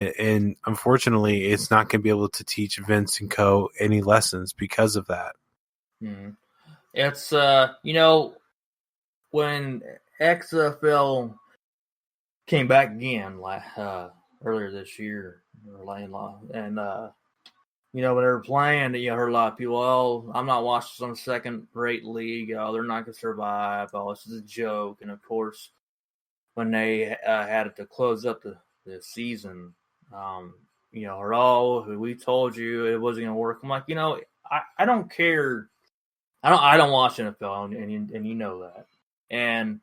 And unfortunately, it's not going to be able to teach Vince and Co. any lessons because of that. Mm-hmm. It's, when XFL came back again earlier this year, and when they were playing, you heard a lot of people, "Oh, I'm not watching some second-rate league. Oh, they're not going to survive. Oh, this is a joke." And of course, when they had it to close up the season, or we told you it wasn't going to work. I'm like, I don't care. I don't watch NFL, and you know that, and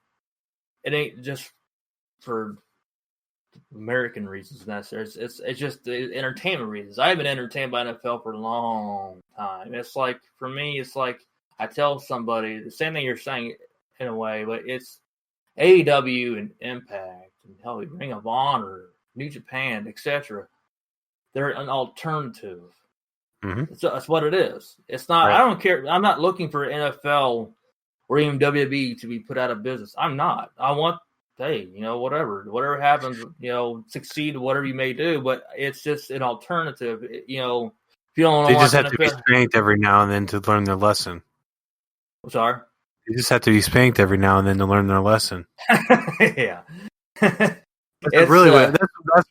it ain't just for American reasons necessarily. It's just the entertainment reasons. I've been entertained by NFL for a long time. It's like, for me, it's like I tell somebody the same thing you're saying in a way, but it's AEW and Impact and hell, Ring of Honor, New Japan, etc. They're an alternative. Mm-hmm. That's what it is. It's not. Right. I don't care. I'm not looking for NFL or even WWE to be put out of business. I'm not. I want, hey, whatever happens, succeed, whatever you may do. But it's just an alternative. If you don't want to watch They just have NFL, to be spanked every now and then to learn their lesson. I'm sorry. They just have to be spanked every now and then to learn their lesson. Yeah. That's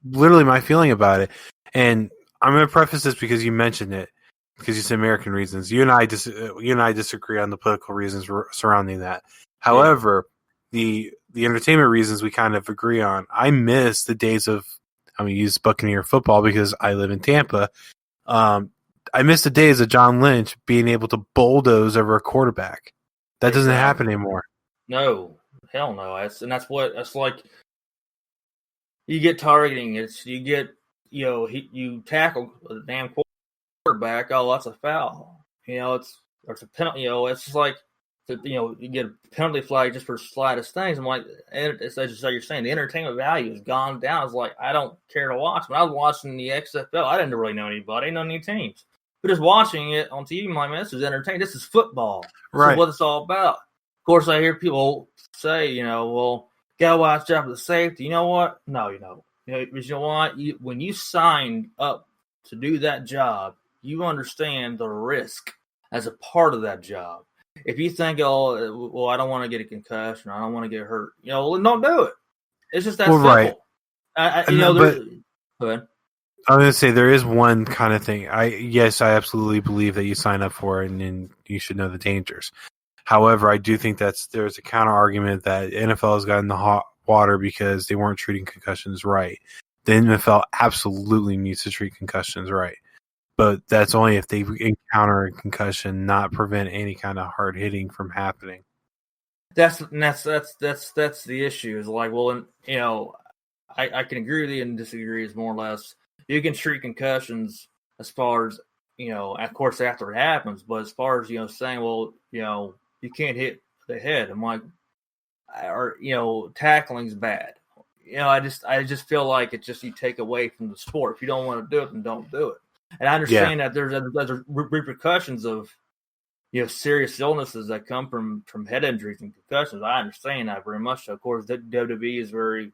literally my feeling about it. And I'm going to preface this because you mentioned it, because you said American reasons. You and I disagree on the political reasons surrounding that. However, the entertainment reasons we kind of agree on. I miss the days of, I'm going to use Buccaneer football because I live in Tampa. I miss the days of John Lynch being able to bulldoze over a quarterback. That doesn't happen anymore. No, hell no. That's like, you get targeting. You tackle the damn quarterback. Oh, that's a foul. It's a penalty. It's just like, you get a penalty flag just for slightest things. I'm like, it's just like you're saying, the entertainment value has gone down. It's like, I don't care to watch. When I was watching the XFL, I didn't really know anybody, I didn't know any teams. But just watching it on TV, I'm like, man, this is entertaining. This is football. This is what it's all about. Of course, I hear people say, well, gotta watch out for the safety. You know what? No, you know what? When you signed up to do that job, you understand the risk as a part of that job. If you think, oh, well, I don't want to get a concussion, I don't want to get hurt, well, don't do it. It's just that simple. Right. Go ahead. I was going to say, there is one kind of thing. I absolutely believe that you sign up for it and you should know the dangers. However, I do think there's a counter argument that NFL has gotten the hot water because they weren't treating concussions right. The NFL absolutely needs to treat concussions right. But that's only if they encounter a concussion, not prevent any kind of hard hitting from happening. That's the issue. Is like, well, I can agree with you and disagree. Is more or less, you can treat concussions as far as, of course after it happens, but as far as saying, well, you can't hit the head. I'm like, or tackling's bad. I just feel like it's just, you take away from the sport. If you don't want to do it, then don't do it. And I understand that there's repercussions of serious illnesses that come from head injuries and concussions. I understand that very much. So, of course, the WWE is very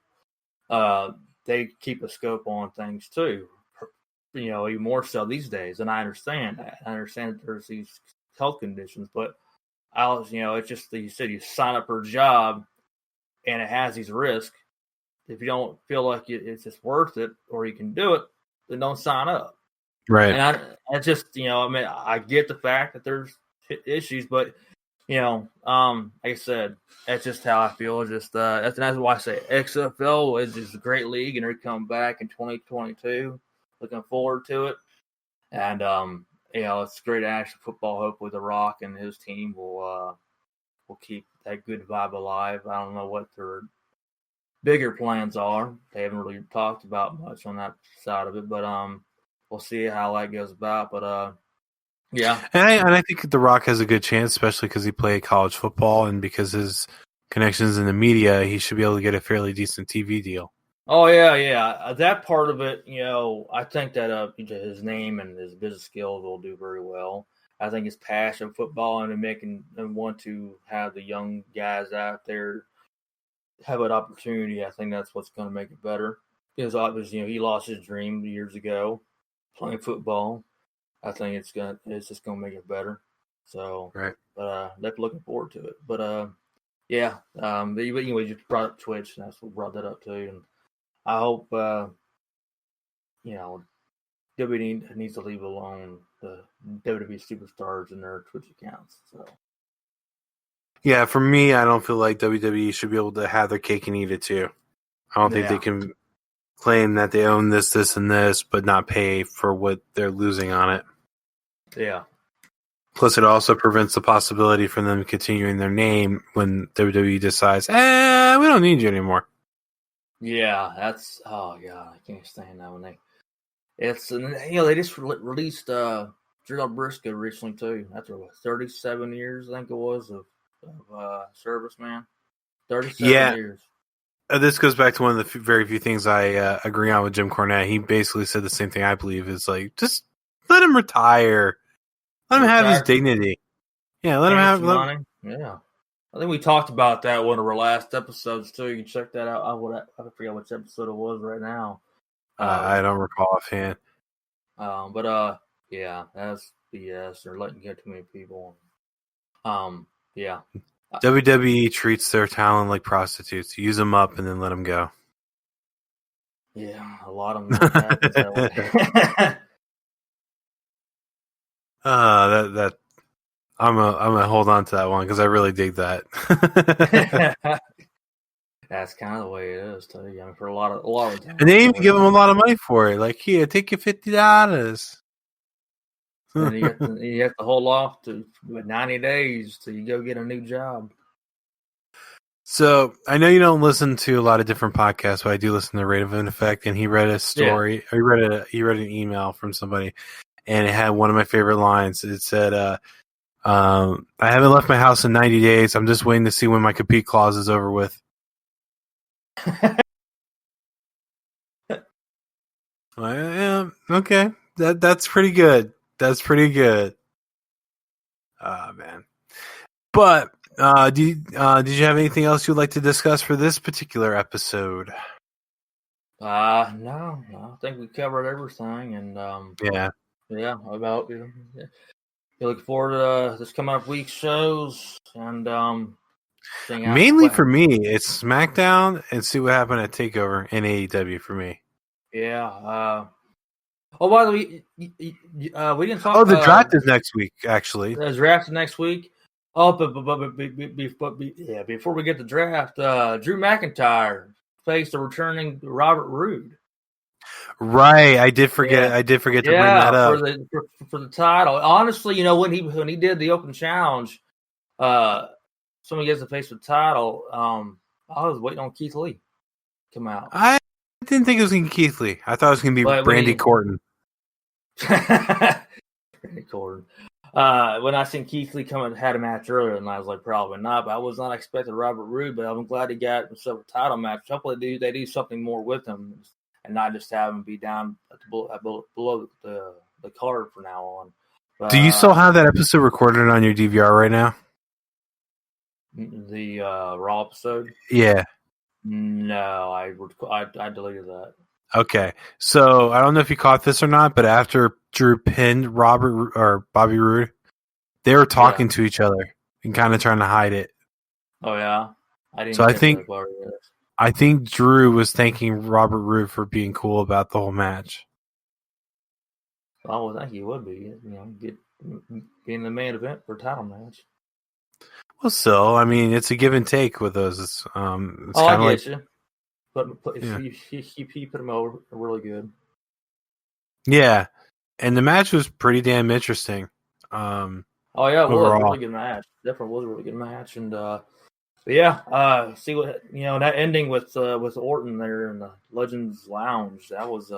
they keep a scope on things too. Even more so these days. And I understand that. I understand that there's these health conditions, but it's just that you said you sign up for a job and it has these risks. If you don't feel like it's just worth it or you can do it, then don't sign up. Right. And I just, I get the fact that there's issues, but, like I said, that's just how I feel. Just that's why I say XFL is a great league, and they're coming back in 2022. Looking forward to it. And, it's great action football. Hopefully The Rock and his team will keep that good vibe alive. I don't know what their bigger plans are. They haven't really talked about much on that side of it, but we'll see how that goes about. But yeah. And I think The Rock has a good chance, especially because he played college football, and because his connections in the media, he should be able to get a fairly decent TV deal. Oh, yeah. That part of it, I think that his name and his business skills will do very well. I think his passion for football and want to have the young guys out there have an opportunity. I think that's what's going to make it better. Because obviously, he lost his dream years ago playing football. I think it's just gonna make it better. So, Right. But they're looking forward to it. But yeah. But anyway, you just brought up Twitch, and that's what brought that up too. And I hope WWE needs to leave alone the WWE superstars and their Twitch accounts. So. Yeah, for me, I don't feel like WWE should be able to have their cake and eat it too. I don't think they can claim that they own this, and this, but not pay for what they're losing on it. Yeah. Plus, it also prevents the possibility for them continuing their name when WWE decides, we don't need you anymore. Yeah, that's oh god, I can't stand that when they just released Gerald Briscoe recently too. After 37 years, I think it was of service, man. 37 years. This goes back to one of the very few things I agree on with Jim Cornette. He basically said the same thing I believe is like, just let him retire. Let him have his dignity. Yeah, let him have money. Yeah. I think we talked about that one of our last episodes too. You can check that out. I forget which episode it was right now. I don't recall offhand. Yeah, that's BS. They're letting get too many people. Yeah. WWE treats their talent like prostitutes. Use them up and then let them go. Yeah, a lot of them happens that way. That I'm gonna hold on to that one because I really dig that. That's kind of the way it is too. I mean, for a lot of time. And they even give them a lot of money for it. Like, here, take your $50. And you have to hold off to 90 days till you go get a new job. So I know you don't listen to a lot of different podcasts, but I do listen to Rate of an Effect. And he read a story. Yeah. He read an email from somebody, and it had one of my favorite lines. It said, "I haven't left my house in 90 days. I'm just waiting to see when my compete clause is over with." Yeah, okay, that's pretty good. That's pretty good. Man. But did you have anything else you'd like to discuss for this particular episode? No. I think we covered everything, and yeah. About you looking forward to this coming up week's shows, and mainly for me, it's SmackDown and see what happened at TakeOver and AEW for me. Yeah. Oh, by the way, we didn't talk. Oh, the draft is next week. Actually, the draft is next week. Oh, but before we get the draft, Drew McIntyre faced a returning Robert Roode. Right, I did forget. Yeah. I did forget to bring that up for the title. Honestly, when he did the open challenge, somebody gets to face the title. I was waiting on Keith Lee come out. I didn't think it was going to be Keith Lee. I thought it was going to be Brandy Corton. Brandy Corton. When I seen Keith Lee come and had a match earlier, and I was like, probably not. But I was not expecting Robert Roode, but I'm glad he got himself a title match. Hopefully, they do something more with him, and not just have him be down below the card from now on. But, do you still have that episode recorded on your DVR right now? The Raw episode? Yeah. No, I deleted that. Okay, so I don't know if you caught this or not, but after Drew pinned Bobby Roode, they were talking to each other and kind of trying to hide it. Oh yeah, I didn't. So I think Drew was thanking Robert Roode for being cool about the whole match. I would think he would be, being the main event for a title match. Well, still, I mean, it's a give and take with those. It's kind of like you. But he put him over really good. Yeah, and the match was pretty damn interesting. It was a really good match. Definitely was a really good match, and see what that ending with Orton there in the Legends Lounge. That's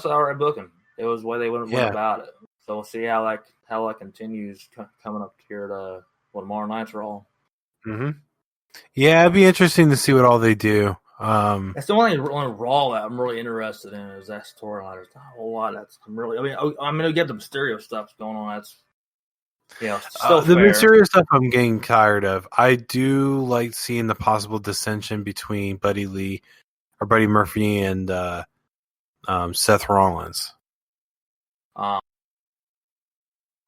all right booking. It was the way they went about it. So we'll see how that continues coming up here at tomorrow night's Raw. Mm-hmm. Yeah, it'd be interesting to see what all they do. That's the only Raw that I'm really interested in is that storyline. There's not a whole lot. I'm gonna get the Mysterio stuff going on. That's still the Mysterio stuff I'm getting tired of. I do like seeing the possible dissension between Buddy Lee our buddy Murphy and Seth Rollins.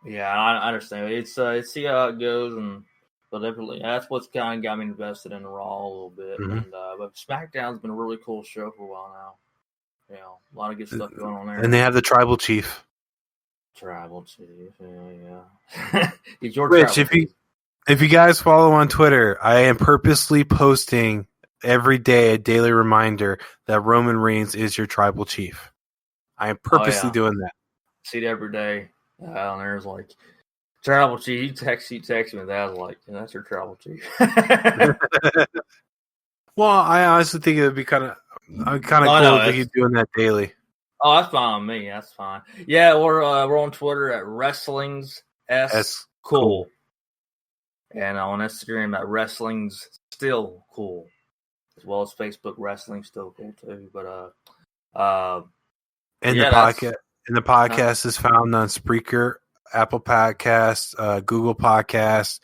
Yeah, I understand. It's see how it goes, but definitely that's what's kind of got me invested in Raw a little bit. Mm-hmm. But SmackDown's been a really cool show for a while now. You know, a lot of good stuff going on there. And they have the Tribal Chief. Tribal Chief, yeah. He's your Rich, Tribal if you guys follow on Twitter, I am purposely posting every day a daily reminder that Roman Reigns is your Tribal Chief. I am purposely doing that. See it every day. And there's like Tribal Chief. You text me that. I was like, that's your Tribal Chief. Well, I honestly think it would be kind of cool to keep doing that daily. Oh, that's fine with me. That's fine. Yeah, we're on Twitter at Wrestling's S Cool, and on Instagram at Wrestling's Still Cool, as well as Facebook Wrestling Still Cool too. But the podcast is found on Spreaker, Apple Podcasts, Google Podcasts.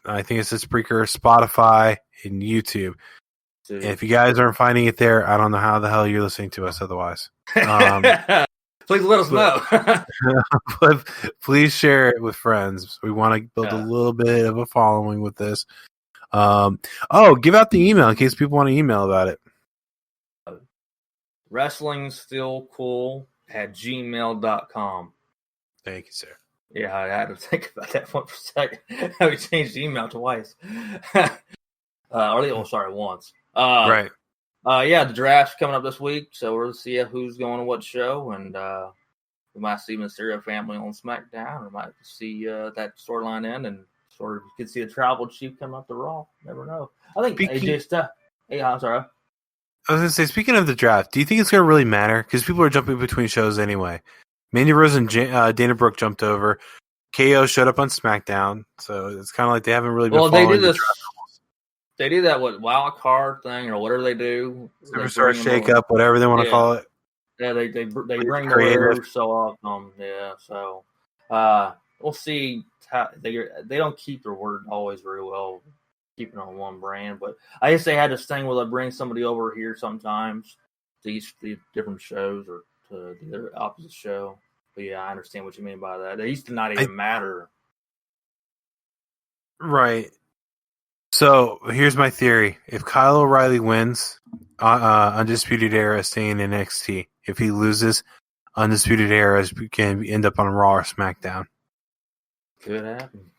I think it says Spreaker, Spotify, and YouTube. And if you guys aren't finding it there, I don't know how the hell you're listening to us otherwise. Please let us know. But please share it with friends. We want to build a little bit of a following with this. Give out the email in case people want to email about it. WrestlingStillCool@gmail.com. Thank you, sir. Yeah, I had to think about that one for a second. We changed the email twice. Once. Right. The draft's coming up this week, so we'll see who's going to what show, and we might see Mysterio family on SmackDown, or might see that storyline end, and sort of you could see the Tribal Chief come up to Raw. Never know. I think AJ stuff. Yeah, I'm sorry. I was going to say, speaking of the draft, do you think it's going to really matter? Because people are jumping between shows anyway. Mandy Rose and Dana Brooke jumped over. KO showed up on SmackDown, so it's kind of like they haven't really been following the draft. They do that wild card thing or whatever they do. Superstar shake up, whatever they want to call it. Yeah, they bring the whatever so often. Yeah, so we'll see how they don't keep their word always very well, keeping on one brand. But I guess they had this thing where they bring somebody over here sometimes to the different shows or to the opposite show. But yeah, I understand what you mean by that. They used to not even matter. Right. So here's my theory: if Kyle O'Reilly wins, Undisputed Era staying in NXT. If he loses, Undisputed Era can end up on Raw or SmackDown. Could happen.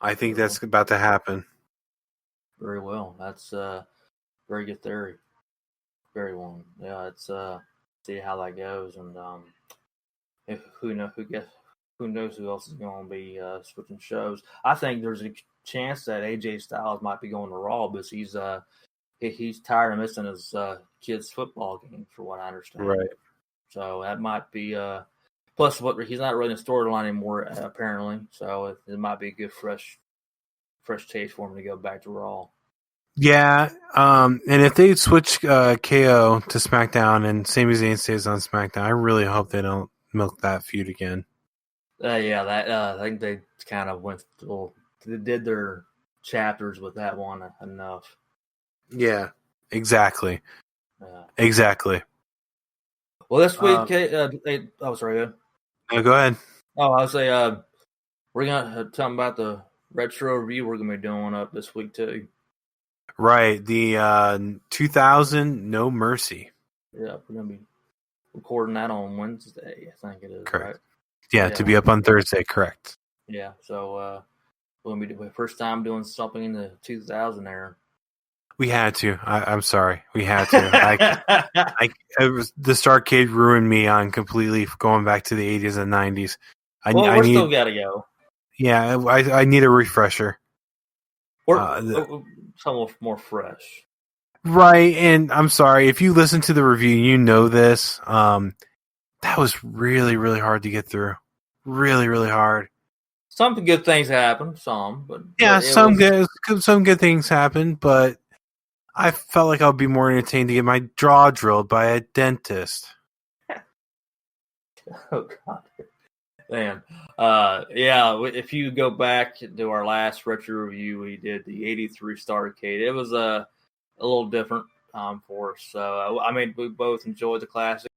I think that's about to happen. Very well. That's very good theory. Very well. Yeah, it's see how that goes, and who knows who else is going to be switching shows. I think there's a chance that AJ Styles might be going to Raw because he's tired of missing his kids' football game, for what I understand. Right. So that might be plus he's not really in the storyline anymore apparently. So it might be a good fresh taste for him to go back to Raw. Yeah, and if they switch KO to SmackDown and Sami Zayn stays on SmackDown, I really hope they don't milk that feud again. I think they kind of they did their chapters with that one enough. Yeah, exactly. Exactly. Well, this week, sorry. No, go ahead. Oh, I was say we're gonna talk about the retro review we're gonna be doing up this week too. Right, the 2000 No Mercy. Yeah, we're gonna be recording that on Wednesday. I think it is. Correct. Right? Yeah, to be up on Thursday. Correct. Yeah, so we're gonna be the first time doing something in the 2000 era. We had to. I'm sorry. We had to. The Starcade ruined me on completely going back to the 80s and 90s. We still got to go. Yeah, I need a refresher. Something more fresh. Right, and I'm sorry. If you listen to the review, you know this. That was really, really hard to get through. Really, really hard. Some good things happened. Some good things happened, but I felt like I would be more entertained to get my jaw drilled by a dentist. Oh God, man. If you go back to our last retro review, we did the '83 Starcade. It was a little different. for us. So I mean, we both enjoyed the classic.